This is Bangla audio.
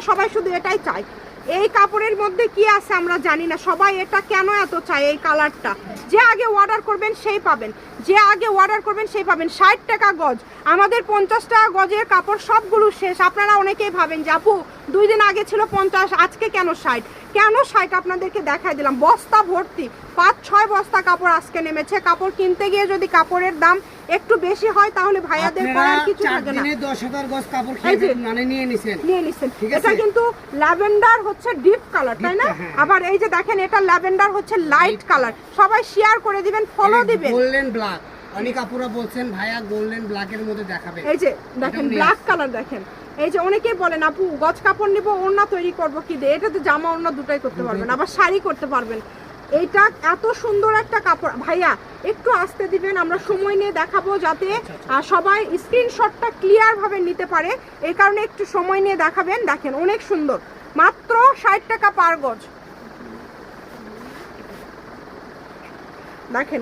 সবাই শুধু এটাই চায়। এই কাপড়ের মধ্যে কি আছে আমরা জানি না, সবাই এটা কেন এত চায় এই কালারটা। যে আগে অর্ডার করবেন সেই পাবেন, যে আগে অর্ডার করবেন সেই পাবেন। 60 টাকা গজ, আমাদের 50 টাকা গজের কাপড় সবগুলো শেষ। আপনারা অনেকেই ভাবেন যে আপু 2 দিন আগে ছিল 50, আজকে কেন 60? কেন 60 আপনাদেরকে দেখাই দিলাম। বস্তা ভর্তি 5-6 বস্তা কাপড় আজকে নেমেছে। কাপড় কিনতে গিয়ে যদি কাপড়ের দাম একটু বেশি হয় তাহলে ভাইয়াদের করার কিছু থাকে না। 10,000 গজ কাপড় খেয়ে মানে নিয়ে নিছেন। এটা কিন্তু ল্যাভেন্ডার হচ্ছে ডিপ কালার, তাই না? আবার এই যে দেখেন এটা ল্যাভেন্ডার হচ্ছে লাইট কালার। সবাই শেয়ার করে দিবেন, ফলো দিবেন। গোল্ডেন ব্ল্যাক, অনেক আপুরা বলছেন ভাইয়া গোল্ডেন ব্ল্যাকের মধ্যে দেখাবেন। এই যে দেখেন ব্ল্যাক কালার, দেখেন এই যে অনেকেই বলেন আপু গজ কাপড় নিব, ওড়না তৈরি করব কি দিয়ে? এটা তো জামা ওড়না দুটাই করতে পারবেন, আবার শাড়ি করতে পারবেন। এইটা এত সুন্দর একটা কাপড়। ভাইয়া একটু আসতে দিবেন, আমরা সময় নিয়ে দেখাবো যাতে সবাই স্ক্রিনশটটা ক্লিয়ার ভাবে নিতে পারে। এই কারণে একটু সময় নিয়ে দেখাবেন। দেখেন অনেক সুন্দর, মাত্র 60 টাকা পার গজ। দেখেন